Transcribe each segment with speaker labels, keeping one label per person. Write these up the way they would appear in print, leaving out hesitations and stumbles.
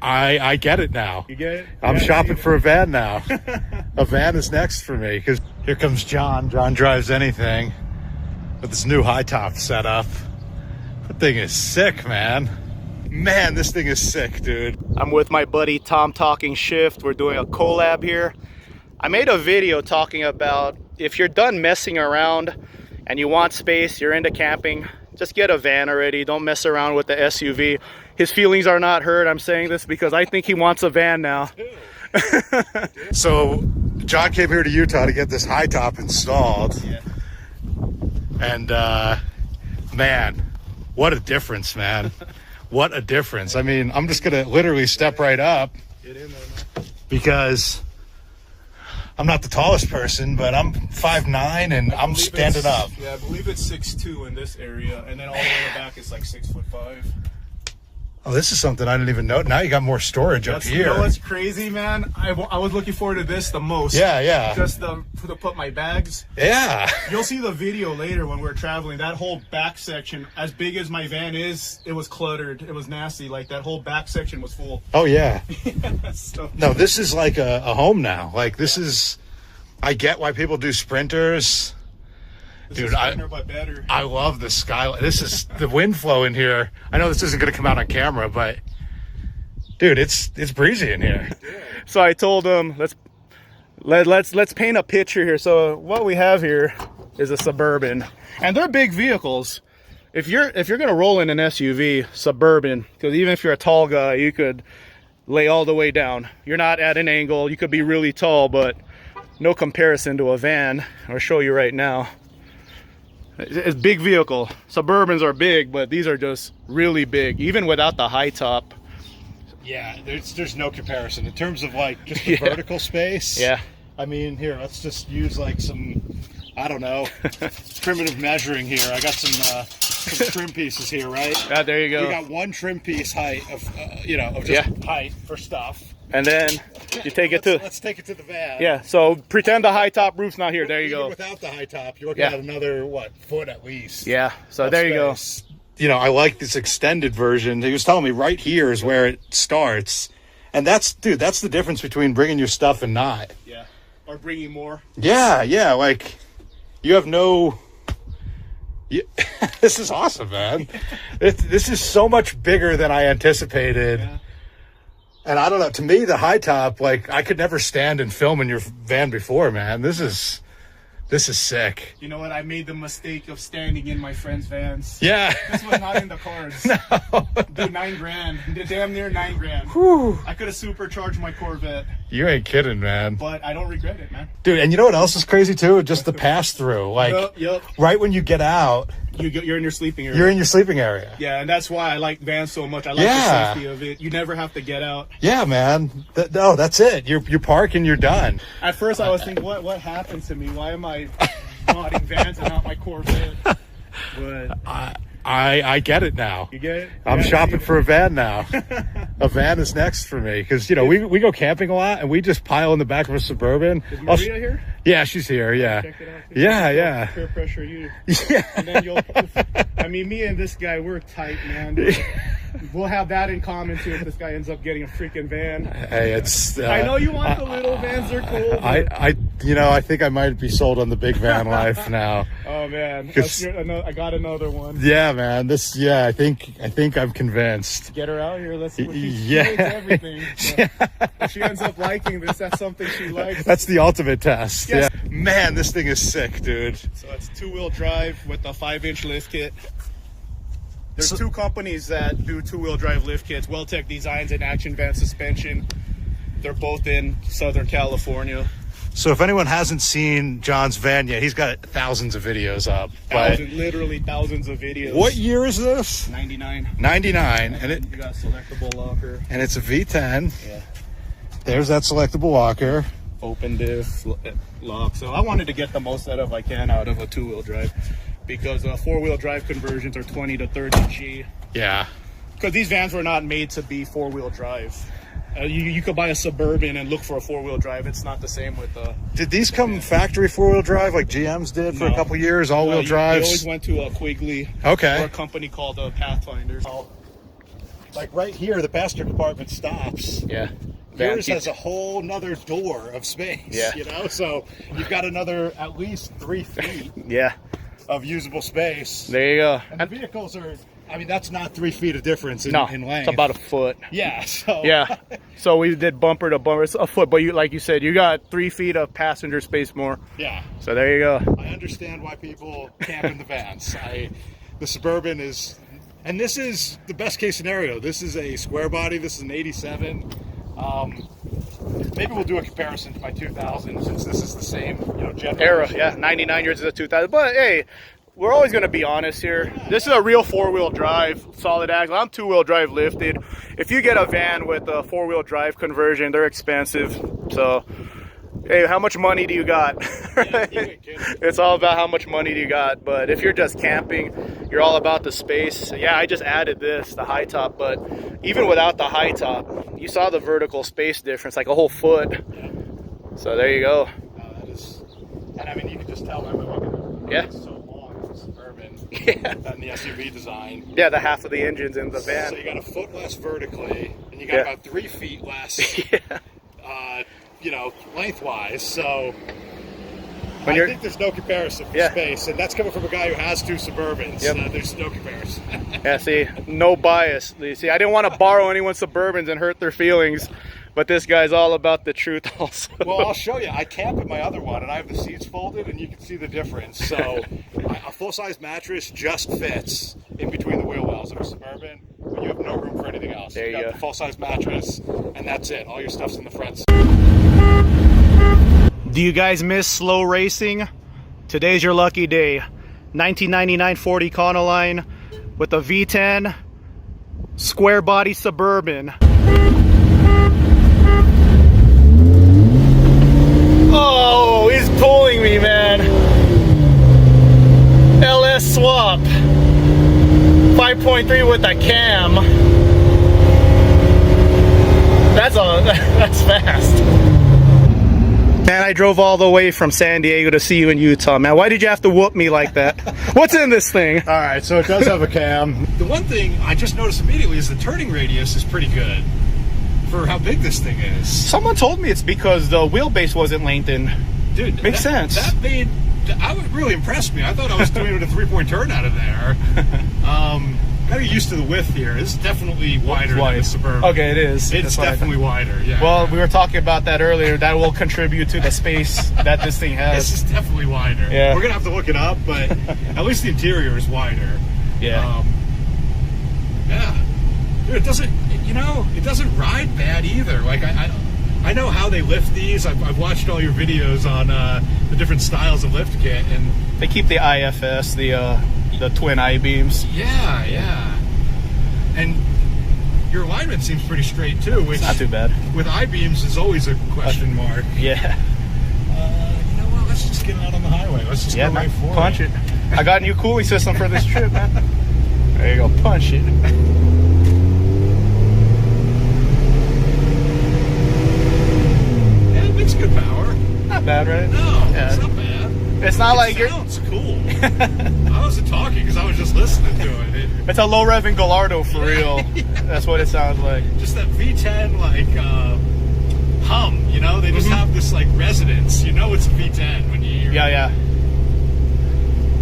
Speaker 1: I get it now.
Speaker 2: You get it?
Speaker 1: I'm shopping for a van now. A van is next for me, because here comes John. John drives anything with this new high top setup. That thing is sick, man. Man, this thing is sick, dude.
Speaker 2: I'm with my buddy TomTalkingShift. We're doing a collab here. I made a video talking about if you're done messing around and you want space, you're into camping, just get a van already. Don't mess around with the SUV. His feelings are not hurt. I'm saying this because I think he wants a van now.
Speaker 1: So John came here to Utah to get this high top installed.
Speaker 2: Yeah.
Speaker 1: And man, what a difference, man. What a difference. I mean, I'm just gonna literally step right up.
Speaker 2: Get in there, man.
Speaker 1: Because I'm not the tallest person, but I'm 5'9" and I'm standing up.
Speaker 2: Yeah, I believe it's 6'2" in this area, and then all the way in the back it's like 6'5".
Speaker 1: Oh, this is something I didn't even know. Now you got more storage up here.
Speaker 2: You know what's crazy, man? I was looking forward to this the most.
Speaker 1: Yeah.
Speaker 2: Just to put my bags.
Speaker 1: Yeah.
Speaker 2: You'll see the video later when we're traveling. That whole back section, as big as my van is, it was cluttered. It was nasty. Like, that whole back section was full.
Speaker 1: Oh, yeah.
Speaker 2: So,
Speaker 1: no, this is like a home now. Like, this is... I get why people do Sprinters. Dude, I love the skyline. This is the wind flow in here. I know this isn't going to come out on camera, but dude, it's breezy in here.
Speaker 2: So I told him let's paint a picture here. So what we have here is a Suburban, and they're big vehicles. If you're going to roll in an SUV, Suburban, because even if you're a tall guy, you could lay all the way down. You're not at an angle. You could be really tall, but no comparison to a van. I'll show you right now. It's a big vehicle. Suburbans are big, but these are just really big, even without the high top.
Speaker 1: Yeah, there's no comparison in terms of like just the vertical space.
Speaker 2: Yeah.
Speaker 1: I mean, here, let's just use like some, I don't know, primitive measuring here. I got some trim pieces here, right?
Speaker 2: Yeah, there you go.
Speaker 1: We got one trim piece height of, of just height for stuff.
Speaker 2: And then you take it to...
Speaker 1: Let's take it to the van.
Speaker 2: Yeah, so pretend the high top roof's not here. There you
Speaker 1: Even
Speaker 2: go.
Speaker 1: without the high top, you're looking at another, foot at least.
Speaker 2: Yeah, so there you go.
Speaker 1: You know, I like this extended version. He was telling me right here is where it starts. And that's the difference between bringing your stuff and not.
Speaker 2: Yeah, or bringing more.
Speaker 1: Yeah, like, you have no... This is awesome, man. This is so much bigger than I anticipated. Yeah. And I don't know, to me, the high top, like, I could never stand and film in your van before, man. This is sick.
Speaker 2: You know what? I made the mistake of standing in my friend's vans.
Speaker 1: Yeah.
Speaker 2: This was not in the cards.
Speaker 1: No.
Speaker 2: Dude, $9,000. Damn near $9,000.
Speaker 1: Whew.
Speaker 2: I could have supercharged my Corvette.
Speaker 1: You ain't kidding, man.
Speaker 2: But I don't regret it, man.
Speaker 1: Dude, and you know what else is crazy, too? Just the pass-through. Like,
Speaker 2: yep.
Speaker 1: Right when you get out...
Speaker 2: You're in your sleeping area.
Speaker 1: You're in your sleeping area.
Speaker 2: Yeah, and that's why I like vans so much. I like the safety of it. You never have to get out.
Speaker 1: Yeah, man. No, that's it. You park and you're done.
Speaker 2: At first, I was thinking, what happened to me? Why am I modding vans and not my Corvette? But
Speaker 1: I get it now.
Speaker 2: You get it?
Speaker 1: I'm shopping for a van now. A van is next for me because we go camping a lot and we just pile in the back of a Suburban.
Speaker 2: Is Maria here?
Speaker 1: Yeah, she's here. Yeah.
Speaker 2: Check it out.
Speaker 1: Yeah.
Speaker 2: Peer pressure you.
Speaker 1: Yeah.
Speaker 2: And then me and this guy, we're tight, man. We'll have that in common too if this guy ends up getting a freaking van.
Speaker 1: Hey, it's.
Speaker 2: I know you want the little vans; they're cool.
Speaker 1: I think I might be sold on the big van life now.
Speaker 2: Oh man, I got another one.
Speaker 1: Yeah, man. I think I'm convinced.
Speaker 2: Get her out here. Let's see what she
Speaker 1: hates
Speaker 2: everything. So if she ends up liking this, that's something she likes.
Speaker 1: That's the ultimate test.
Speaker 2: Yes.
Speaker 1: Yeah. Man, this thing is sick, dude.
Speaker 2: So it's 2-wheel drive with a 5-inch lift kit. There's two companies that do 2-wheel drive lift kits, Well-Tech Designs and Action Van Suspension. They're both in Southern California.
Speaker 1: So if anyone hasn't seen John's van yet, he's got thousands of videos up.
Speaker 2: Literally thousands of videos.
Speaker 1: What year is this?
Speaker 2: 99.
Speaker 1: 99.
Speaker 2: And you got a selectable locker.
Speaker 1: And it's a V10.
Speaker 2: Yeah.
Speaker 1: There's that selectable locker.
Speaker 2: Open diff lock. So I wanted to get the most out of I can out of a 2-wheel drive because 4-wheel drive conversions are 20 to 30 G.
Speaker 1: Yeah.
Speaker 2: Because these vans were not made to be 4-wheel drive. You could buy a Suburban and look for a 4-wheel drive. It's not the same with the...
Speaker 1: Did these come factory 4-wheel drive like GM's did for a couple years, all-wheel drives?
Speaker 2: We always went to a Quigley.
Speaker 1: Okay.
Speaker 2: Or a company called Pathfinder.
Speaker 1: like right here, the passenger compartment stops.
Speaker 2: Yeah.
Speaker 1: Yours has a whole nother door of space.
Speaker 2: Yeah.
Speaker 1: You know, so you've got another at least 3 feet.
Speaker 2: Yeah.
Speaker 1: Of usable space.
Speaker 2: There you go.
Speaker 1: And the vehicles are, I mean, that's not 3 feet of difference in length.
Speaker 2: It's about a foot.
Speaker 1: Yeah. So.
Speaker 2: Yeah. So we did bumper to bumper. It's a foot, but you, like you said, you got 3 feet of passenger space more.
Speaker 1: Yeah.
Speaker 2: So there you go.
Speaker 1: I understand why people camp in the vans. The Suburban is, and this is the best case scenario. This is a square body. This is an 87. Maybe we'll do a comparison to my 2000 since this is the same, generation.
Speaker 2: Era. Yeah, 99 years is a 2000. But hey, we're always going to be honest here. This is a real 4-wheel drive, solid axle. I'm 2-wheel drive lifted. If you get a van with a 4-wheel drive conversion, they're expensive. So, hey, how much money do you got? It's all about how much money do you got. But if you're just camping, you're all about the space. Yeah, I just added the high top, but even without the high top, you saw the vertical space difference, like a whole foot.
Speaker 1: Yeah.
Speaker 2: So there you go.
Speaker 1: That is, and I mean, you can just tell by looking at it. It's so long, it's Suburban.
Speaker 2: Yeah.
Speaker 1: And the SUV design.
Speaker 2: Yeah, the half of the engine's in the van.
Speaker 1: So you got a foot less vertically, and you got about 3 feet less, lengthwise. So I think there's no comparison for space, and that's coming from a guy who has 2 Suburbans.
Speaker 2: Yep.
Speaker 1: There's no comparison.
Speaker 2: Yeah, see, no bias. You see, I didn't want to borrow anyone's Suburbans and hurt their feelings, but this guy's all about the truth also.
Speaker 1: Well, I'll show you. I camp in my other one, and I have the seats folded, and you can see the difference. So a full-size mattress just fits in between the wheel wells of a Suburban, but you have no room for anything else.
Speaker 2: There you
Speaker 1: got
Speaker 2: go.
Speaker 1: The full-size mattress, and that's it. All your stuff's in the front.
Speaker 2: Do you guys miss slow racing? Today's your lucky day. 1999 Ford Econoline with a V10 square body Suburban. Oh, he's pulling me, man. LS swap. 5.3 with a cam. That's fast. Man, I drove all the way from San Diego to see you in Utah, man. Why did you have to whoop me like that? What's in this thing?
Speaker 1: All right, so it does have a cam. The one thing I just noticed immediately is the turning radius is pretty good for how big this thing is.
Speaker 2: Someone told me it's because the wheelbase wasn't lengthened.
Speaker 1: Dude,
Speaker 2: makes sense.
Speaker 1: That really impressed me. I thought I was doing it with a 3-point turn out of there. Gotta get used to the width here. This is definitely wider than the Suburban.
Speaker 2: Okay, it is.
Speaker 1: It's definitely wider, yeah.
Speaker 2: Well, we were talking about that earlier. That will contribute to the space that this thing has.
Speaker 1: This is definitely wider.
Speaker 2: Yeah.
Speaker 1: We're gonna have to look it up, but at least the interior is wider.
Speaker 2: Yeah.
Speaker 1: Yeah. Dude, it doesn't ride bad either. Like I know how they lift these. I've watched all your videos on the different styles of lift kit, and
Speaker 2: they keep the IFS, the twin I-beams.
Speaker 1: Yeah. And your alignment seems pretty straight too, which
Speaker 2: it's not too bad.
Speaker 1: With I-beams is always a question mark.
Speaker 2: Yeah.
Speaker 1: You know what? Let's just get out on the highway. Let's just go right for
Speaker 2: punch it. I got a new cooling system for this trip, man. There you go, punch it.
Speaker 1: Yeah, it makes good power.
Speaker 2: Not bad, right?
Speaker 1: No, it's not bad.
Speaker 2: It's not like you're.
Speaker 1: Sounds cool. I wasn't talking because I was just listening to it.
Speaker 2: It's a low revving Gallardo for real.
Speaker 1: Yeah.
Speaker 2: That's what it sounds like.
Speaker 1: Just that V10 hum, They just have this resonance. It's a V10 when you hear it.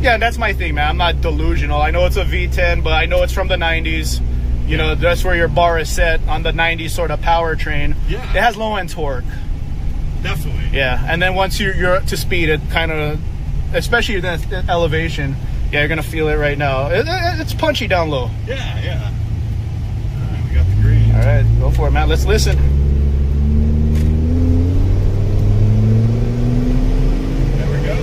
Speaker 2: Yeah, and that's my thing, man. I'm not delusional. I know it's a V10, but I know it's from the 90s. You know, that's where your bar is set on the 90s sort of powertrain. Yeah. It has low end torque.
Speaker 1: Definitely.
Speaker 2: Yeah, and then once you're up to speed, it kind of, especially in that elevation, you're gonna feel it right now. It's punchy down low.
Speaker 1: Yeah. All right, we got the green.
Speaker 2: All right, go for it, man. Let's listen.
Speaker 1: There we go.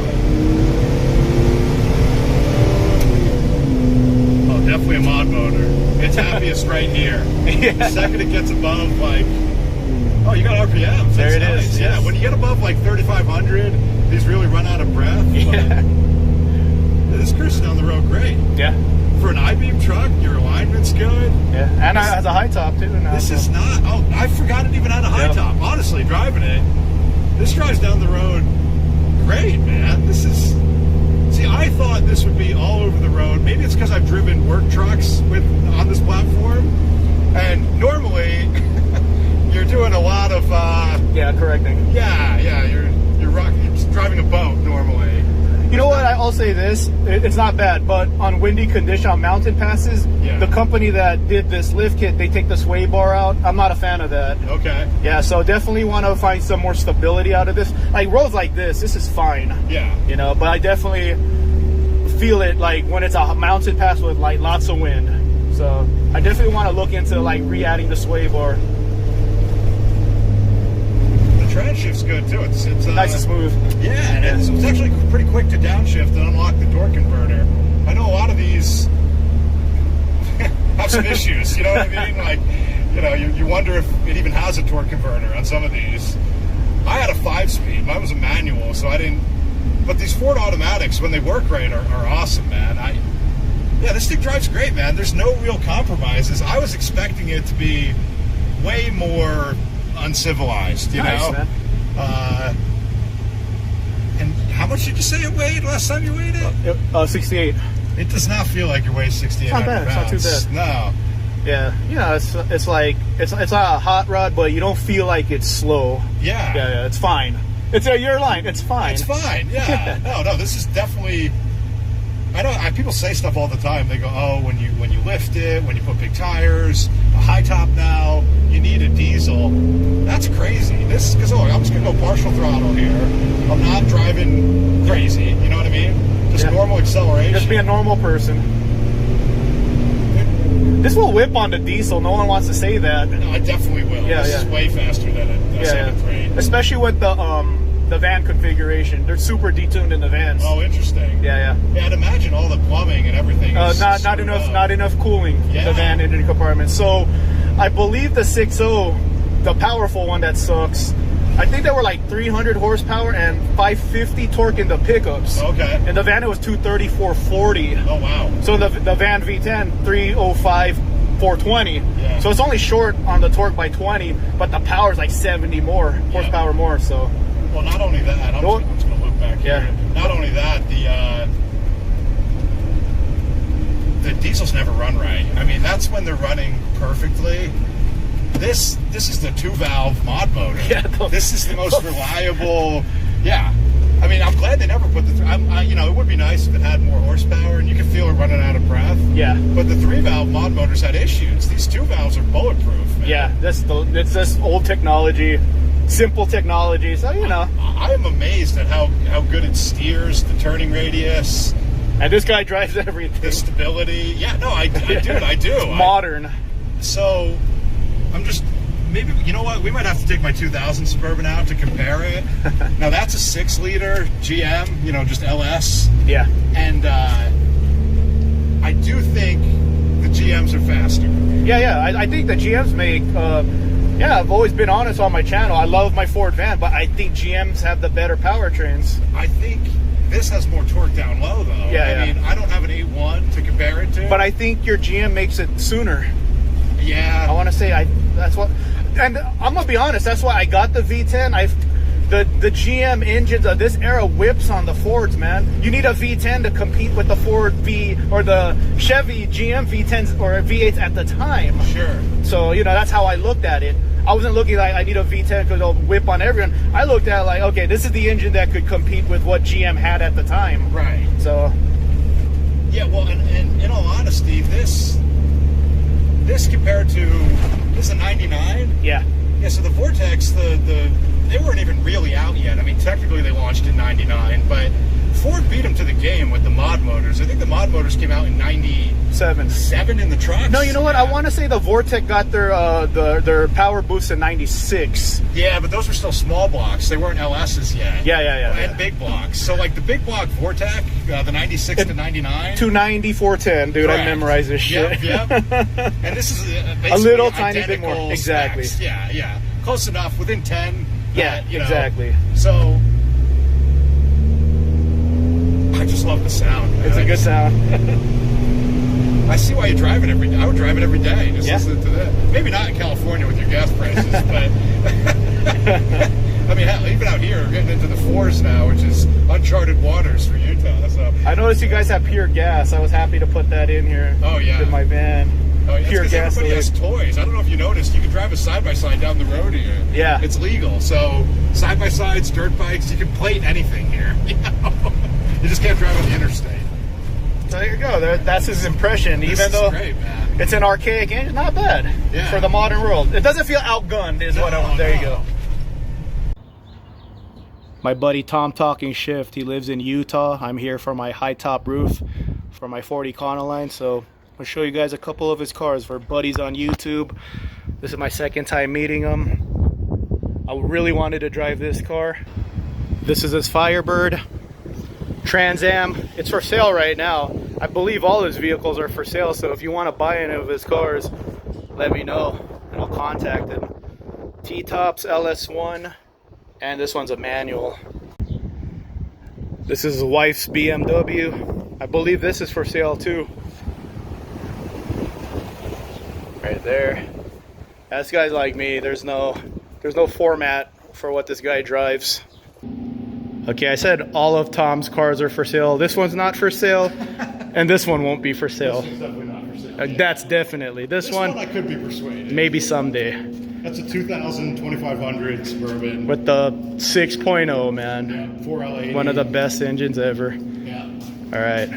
Speaker 1: Oh, definitely a mod motor. It's happiest right here.
Speaker 2: Yeah.
Speaker 1: The second it gets above oh, you got RPMs.
Speaker 2: There it
Speaker 1: nice.
Speaker 2: is.
Speaker 1: Yeah, when you get above 3,500, these really run out of breath.
Speaker 2: Yeah.
Speaker 1: This cruises down the road great.
Speaker 2: Yeah.
Speaker 1: For an I-beam truck, your alignment's good.
Speaker 2: Yeah, and it has a high top too. Now,
Speaker 1: this is not. Oh, I forgot it even had a high top. Honestly, driving it, this drives down the road great, man. This is. See, I thought this would be all over the road. Maybe it's because I've driven work trucks on this platform. And normally, you're doing a lot of
Speaker 2: correcting.
Speaker 1: You're driving a boat normally.
Speaker 2: You know what? I'll say this: it's not bad, but on windy condition, on mountain passes, the company that did this lift kit, they take the sway bar out. I'm not a fan of that.
Speaker 1: Okay.
Speaker 2: Yeah, so definitely want to find some more stability out of this. Like roads like this is fine. Yeah. You know, but I definitely feel it like when it's a mountain pass with like lots of wind. So I definitely want to look into like re-adding the sway bar.
Speaker 1: Transshift's good too. It's
Speaker 2: nice and smooth.
Speaker 1: Yeah, and it's actually pretty quick to downshift and unlock the torque converter. I know a lot of these have some issues. You know what I mean? Like, you know, you wonder if it even has a torque converter on some of these. I had a 5-speed. Mine was a manual, so I didn't. But these Ford automatics, when they work right, are awesome, man. This thing drives great, man. There's no real compromises. I was expecting it to be way more uncivilized, you know. Man. And how much did you say it weighed last time you weighed it?
Speaker 2: 68.
Speaker 1: It does not feel like you weigh 68.
Speaker 2: It's not bad.
Speaker 1: Pounds.
Speaker 2: It's not too bad.
Speaker 1: No.
Speaker 2: Yeah, you know, it's like it's not a hot rod, but you don't feel like it's slow. Yeah, it's fine. It's your line. It's fine.
Speaker 1: It's fine. Yeah. no. This is definitely. I know people say stuff all the time. They go, "Oh, when you lift it, when you put big tires, a high top now, you need a diesel." That's crazy. This because I'm just gonna go partial throttle here. I'm not driving crazy. You know what I mean? Just normal acceleration.
Speaker 2: Just be a normal person. This will whip on the diesel. No one wants to say that.
Speaker 1: No, I definitely will. This is way faster than a 73.
Speaker 2: Especially with the van configuration. They're super detuned in the vans.
Speaker 1: Oh, interesting.
Speaker 2: Yeah.
Speaker 1: I'd imagine all the plumbing and everything is
Speaker 2: not enough cooling in the van engine compartment. So I believe the 6.0, the powerful one that sucks, I think they were like 300 horsepower and 550 torque in the pickups.
Speaker 1: Okay.
Speaker 2: And the van it was 230, 440.
Speaker 1: Oh wow.
Speaker 2: So the van V10 305 420.
Speaker 1: Yeah.
Speaker 2: So it's only short on the torque by 20, but the power is like 70 more horsepower more. So
Speaker 1: well, not only that, I'm just going to look back here. Not only that, the diesels never run right. I mean, that's when they're running perfectly. This is the 2-valve mod motor.
Speaker 2: Yeah,
Speaker 1: this is the most reliable. Yeah. I mean, I'm glad they never put it would be nice if it had more horsepower and you could feel it running out of breath.
Speaker 2: Yeah.
Speaker 1: But the 3-valve mod motors had issues. These 2 valves are bulletproof, man.
Speaker 2: Yeah, it's this old technology. Simple technology, so you know.
Speaker 1: I am amazed at how good it steers, the turning radius.
Speaker 2: And this guy drives everything.
Speaker 1: The stability. Yeah, no, I do. It's
Speaker 2: modern.
Speaker 1: So, I'm just, maybe, you know what? We might have to take my 2000 Suburban out to compare it. Now, that's a 6-liter GM, just LS.
Speaker 2: Yeah.
Speaker 1: And I do think the GMs are faster.
Speaker 2: Yeah. I think the GMs make... I've always been honest on my channel. I love my Ford van, but I think GMs have the better powertrains.
Speaker 1: I think this has more torque down low, though. I mean, I don't have an 8.1 to compare it to.
Speaker 2: But I think your GM makes it sooner.
Speaker 1: Yeah.
Speaker 2: I want to say that's what... And I'm going to be honest, that's why I got the V10. The GM engines of this era whips on the Fords, man. You need a V10 to compete with the Ford V or the Chevy GM V10s or V8s at the time.
Speaker 1: Sure.
Speaker 2: So, that's how I looked at it. I wasn't looking like I need a V10 because it'll whip on everyone. I looked at it like, okay, this is the engine that could compete with what GM had at the time.
Speaker 1: Right.
Speaker 2: So.
Speaker 1: Yeah, well, and in all honesty, this compared to, this is a 99?
Speaker 2: Yeah.
Speaker 1: Yeah, so the Vortex, they weren't even really out yet. I mean, technically they launched in 99, but Ford beat them to the game with the mod motors. I think the mod motors came out in 97 in the trucks.
Speaker 2: No, you know what? I want to say the Vortec got their power boost in 96.
Speaker 1: Yeah, but those were still small blocks. They weren't LSs yet.
Speaker 2: Yeah.
Speaker 1: And big blocks. So, like the big block Vortec, the 96 to 99.
Speaker 2: 290, 410, dude.
Speaker 1: Correct.
Speaker 2: I memorized this shit.
Speaker 1: Yep. And this is basically
Speaker 2: a little tiny bit more. Exactly.
Speaker 1: Specs. Yeah. Close enough. Within 10.
Speaker 2: Exactly.
Speaker 1: So, I just love the sound, man.
Speaker 2: It's a good sound.
Speaker 1: I see why you drive it every day. I would drive it every day. Just listen to that. Maybe not in California with your gas prices, but I mean, hell, even out here, we're getting into the 4s now, which is uncharted waters for Utah. So
Speaker 2: I noticed you guys have pure gas. I was happy to put that in here.
Speaker 1: Oh yeah,
Speaker 2: with my van.
Speaker 1: Oh, yeah,
Speaker 2: pure
Speaker 1: gasoline. Everybody has toys. I don't know if you noticed, you can drive a side-by-side down the road here.
Speaker 2: Yeah.
Speaker 1: It's legal. So side-by-sides, dirt bikes, you can plate anything here. You know? You just can't drive on the interstate.
Speaker 2: So there you go. That's his impression.
Speaker 1: This
Speaker 2: even
Speaker 1: is
Speaker 2: though
Speaker 1: great, man.
Speaker 2: it's an archaic engine, not bad
Speaker 1: Yeah.
Speaker 2: for the modern world. It doesn't feel outgunned, is what I want. There you go. My buddy TomTalkingShift, he lives in Utah. I'm here for my high top roof for my Ford Econoline. So I'll show you guys a couple of his cars for buddies on YouTube. This is my second time meeting him. I really wanted to drive this car. This is his Firebird Trans Am. It's for sale right now. I believe all his vehicles are for sale, so if you want to buy any of his cars, let me know and I'll contact him. T-Tops LS1, and this one's a manual. This is his wife's BMW. I believe this is for sale too. Right there. This guy's like me. There's no format for what this guy drives. Okay, I said all of Tom's cars are for sale. This one's not for sale, and this one won't be for sale.
Speaker 1: This one's definitely not for sale.
Speaker 2: That's definitely. This one
Speaker 1: I could be persuaded.
Speaker 2: maybe someday.
Speaker 1: That's a 2000 2500 Suburban.
Speaker 2: With the 6.0, man.
Speaker 1: Yeah, 4L80.
Speaker 2: One of the best engines ever.
Speaker 1: Yeah.
Speaker 2: All right.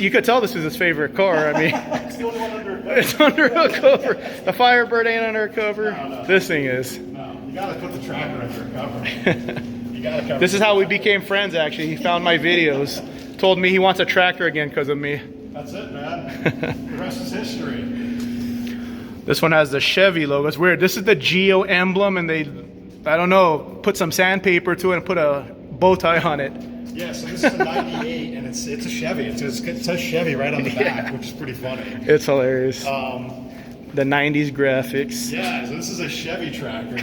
Speaker 2: You could tell this is his favorite car. I mean,
Speaker 1: It's the only one under a cover.
Speaker 2: it's under a cover. The Firebird ain't under a cover.
Speaker 1: No.
Speaker 2: This thing is.
Speaker 1: No, you gotta put the tracker under a cover. You gotta cover.
Speaker 2: This is how we became friends, actually. He found my videos, told me he wants a tractor again because of me.
Speaker 1: That's it, man. The rest is history.
Speaker 2: This one has the Chevy logo. It's weird. This is the Geo emblem, and they, I don't know, put some sandpaper to it and put a bow tie on it.
Speaker 1: Yeah, so this is a 98, and it's a Chevy. It says Chevy right on the back,
Speaker 2: Yeah.
Speaker 1: which is pretty funny.
Speaker 2: It's hilarious.
Speaker 1: The
Speaker 2: The 90s graphics.
Speaker 1: Yeah, so this is a Chevy tractor.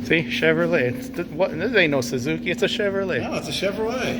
Speaker 2: See, Chevrolet. This ain't no Suzuki. It's a Chevrolet.
Speaker 1: No, it's a Chevrolet.